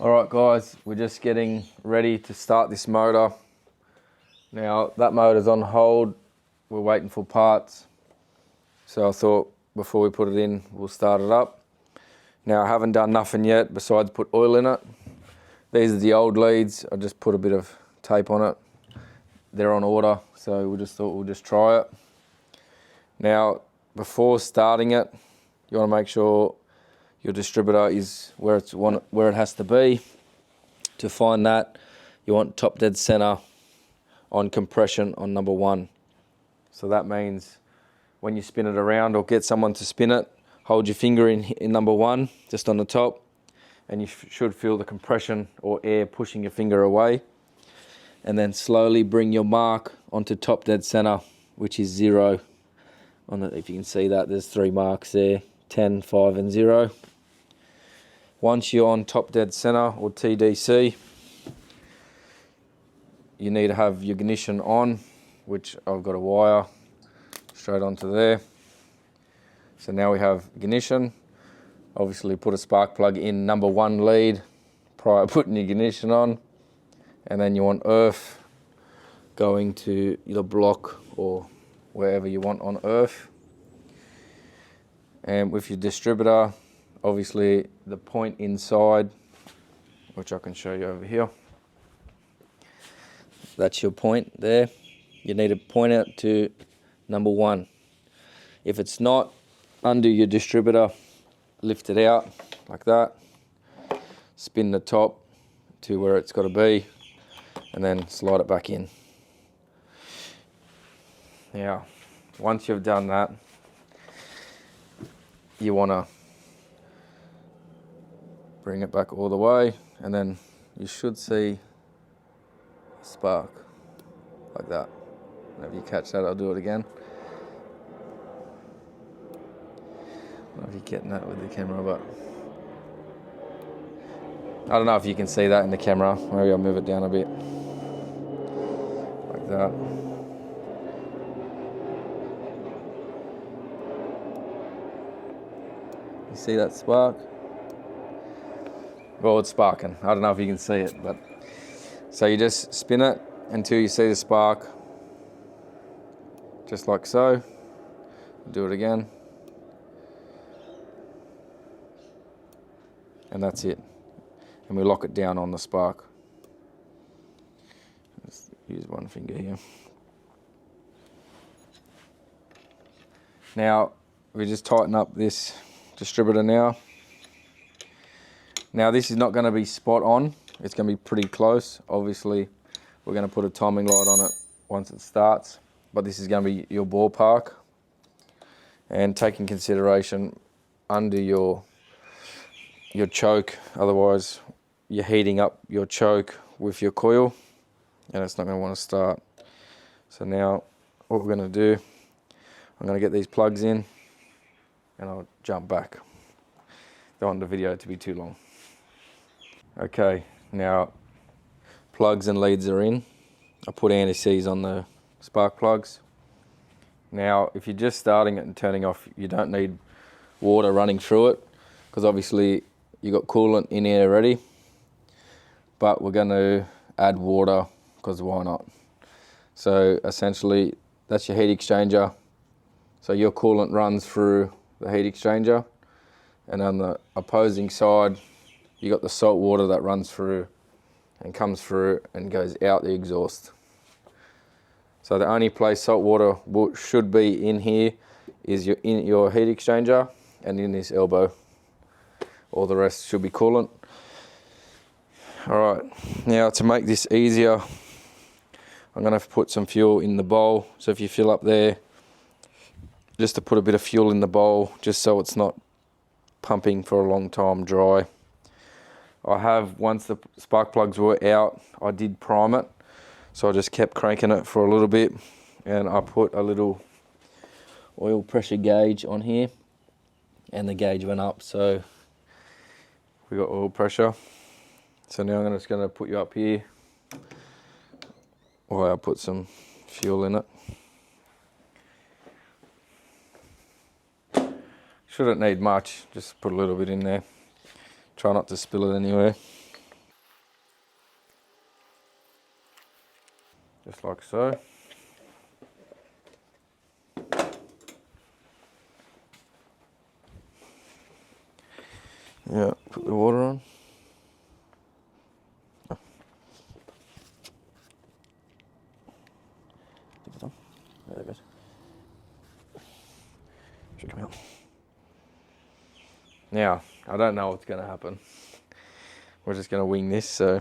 Alright guys, we're just getting ready to start this motor. Now that motor's on hold, we're waiting for parts. So I thought before we put it in, we'll start it up. Now I haven't done nothing yet besides put oil in it. These are the old leads, I just put a bit of tape on it. They're on order, so we just thought we'll just try it. Now before starting it, you want to make sure your distributor is where it has to be. To find that, you want top dead center on compression on number 1. So that means when you spin it around or get someone to spin it, hold your finger in number 1, just on the top, and you should feel the compression or air pushing your finger away. And then slowly bring your mark onto top dead center, which is 0. If you can see that, there's 3 marks there, 10, 5 and 0. Once you're on top dead center or TDC, you need to have your ignition on, which I've got a wire straight onto there. So now we have ignition. Obviously put a spark plug in number 1 lead prior to putting the ignition on. And then you want earth going to the block or wherever you want on earth. And with your distributor, obviously the point inside, which I can show you over here. That's your point there. You need to point it to number 1. If it's not, undo your distributor, lift it out like that, spin the top to where it's got to be, and then slide it back in. Now, once you've done that, you want to bring it back all the way, and then you should see a spark like that. And if you catch that, I'll do it again. I don't know if you're getting that with the camera, but I don't know if you can see that in the camera. Maybe I'll move it down a bit like that. You see that spark? Well, it's sparking. I don't know if you can see it, but so you just spin it until you see the spark, just like so. Do it again, and that's it. And we lock it down on the spark. Let's use one finger here. Now we just tighten up this distributor now. Now this is not going to be spot on, it's going to be pretty close. Obviously we're going to put a timing light on it once it starts, but this is going to be your ballpark. And take in consideration under your choke, otherwise you're heating up your choke with your coil and it's not going to want to start. So now what we're going to do, I'm going to get these plugs in and I'll jump back. Don't want the video to be too long. Okay, now plugs and leads are in. I put anti-seize on the spark plugs. Now if you're just starting it and turning off, you don't need water running through it, because obviously you got coolant in here already, but we're going to add water because why not. So essentially that's your heat exchanger. So your coolant runs through the heat exchanger, and on the opposing side you got the salt water that runs through and comes through and goes out the exhaust. So the only place salt water should be in here is in your heat exchanger and in this elbow. All the rest should be coolant. Alright, now to make this easier, I'm going to put some fuel in the bowl. So if you fill up there, just to put a bit of fuel in the bowl, just so it's not pumping for a long time dry. I have, once the spark plugs were out, I did prime it. So I just kept cranking it for a little bit, and I put a little oil pressure gauge on here, and the gauge went up, so we got oil pressure. So now I'm just going to put you up here while I put some fuel in it. Shouldn't need much, just put a little bit in there. Try not to spill it anywhere. just like so. Yeah, put the water on. Oh. There it goes. Should come out. Now, I don't know what's going to happen. We're just going to wing this, so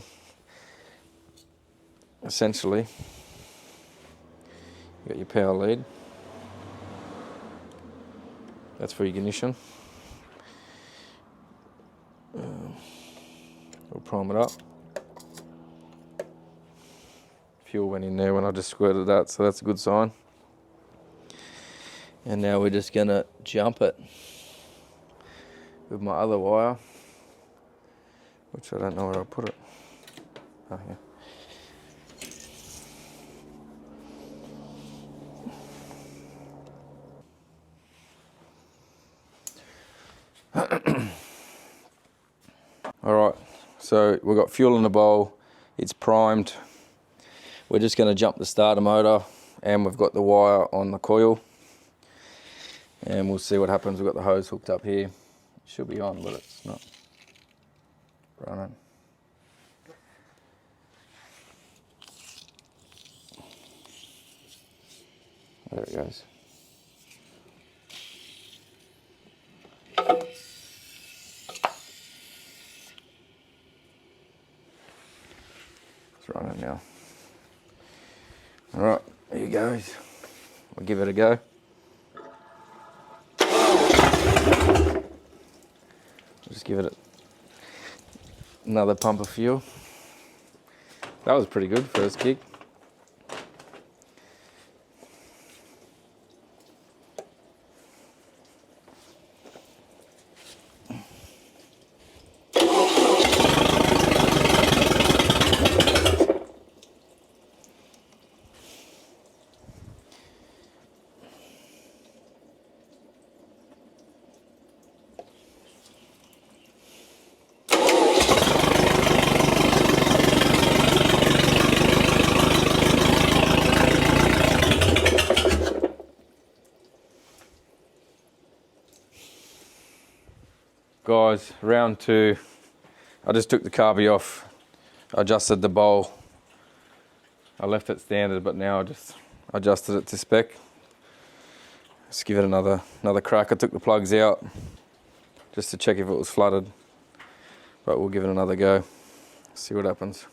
essentially, you got your power lead. That's for ignition. We'll prime it up. Fuel went in there when I just squirted that, so that's a good sign. And now we're just going to jump it with my other wire, which I don't know where I put it. Oh, yeah. Alright, so we've got fuel in the bowl, it's primed. We're just going to jump the starter motor, and we've got the wire on the coil. And we'll see what happens. We've got the hose hooked up here. It should be on, but it's not running. There it goes. It's running now. Alright, there you go. We'll give it a go. Just give it another pump of fuel. That was pretty good, first kick. Guys, round two. I just took the carby off, adjusted the bowl. I left it standard, but now I just adjusted it to spec. Let's give it another crack. I took the plugs out just to check if it was flooded, but we'll give it another go, see what happens.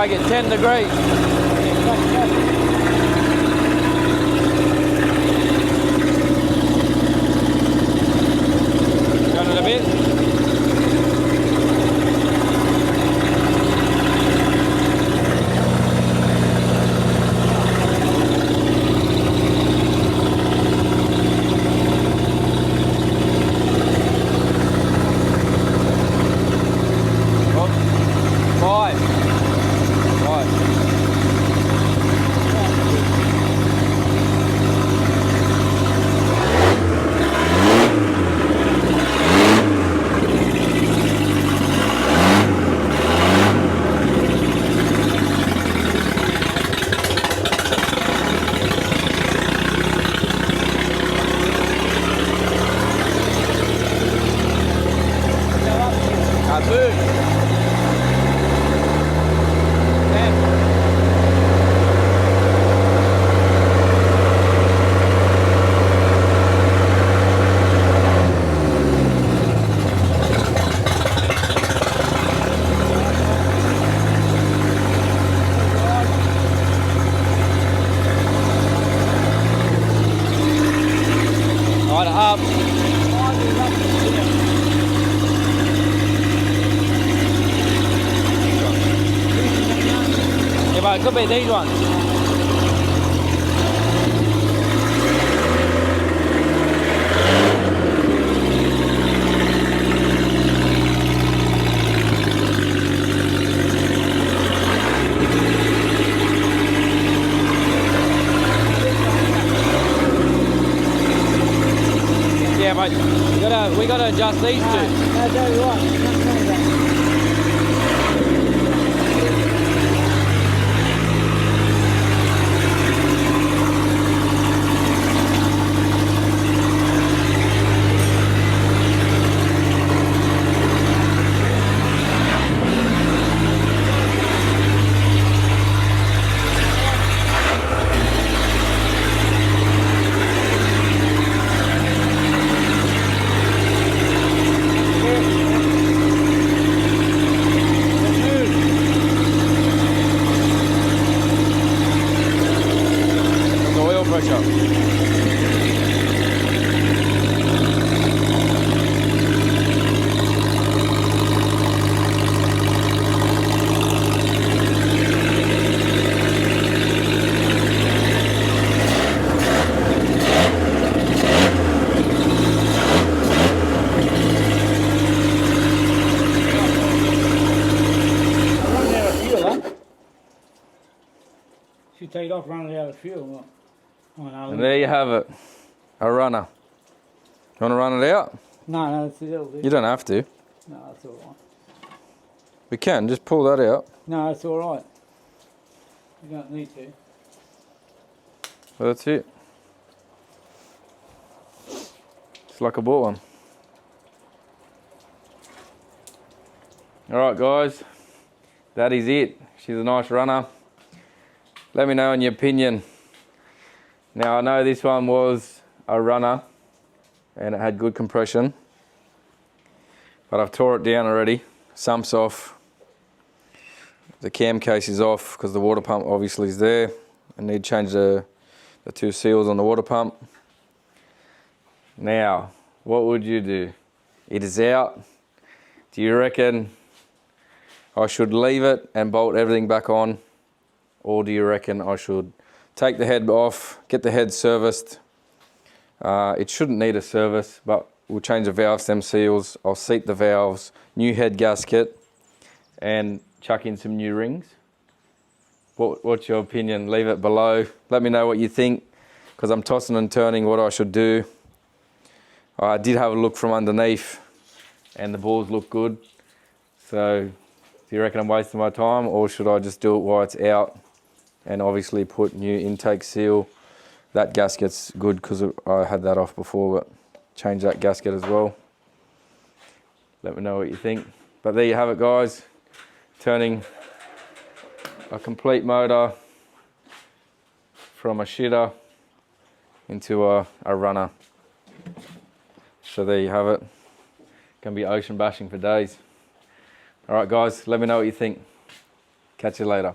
make it 10 degrees. Turn it a bit. Up. Yeah, but it could be these ones. Yeah, but we gotta adjust these two. No, you're right. Should take it off, run it out of fuel. And there you have it, a runner. You want to run it out? No, that'll do. You don't have to. No, that's all right. We can, just pull that out. No, that's all right. You don't need to. Well, that's it. It's like I bought one. Alright guys, that is it. She's a nice runner. Let me know in your opinion. Now I know this one was a runner and it had good compression, but I've tore it down already. Sump's off. The cam case is off because the water pump obviously is there. I need to change the two seals on the water pump. Now, what would you do? It is out. Do you reckon I should leave it and bolt everything back on? Or do you reckon I should take the head off, get the head serviced? It shouldn't need a service, but we'll change the valve stem seals. I'll seat the valves, new head gasket, and chuck in some new rings. What's your opinion? Leave it below. Let me know what you think, because I'm tossing and turning what I should do. I did have a look from underneath, and the balls look good. So, do you reckon I'm wasting my time, or should I just do it while it's out? And obviously put new intake seal. That gasket's good because I had that off before, but change that gasket as well. Let me know what you think. But there you have it guys. Turning a complete motor from a shitter into a runner. So there you have it. Gonna be ocean bashing for days. All right guys, let me know what you think. Catch you later.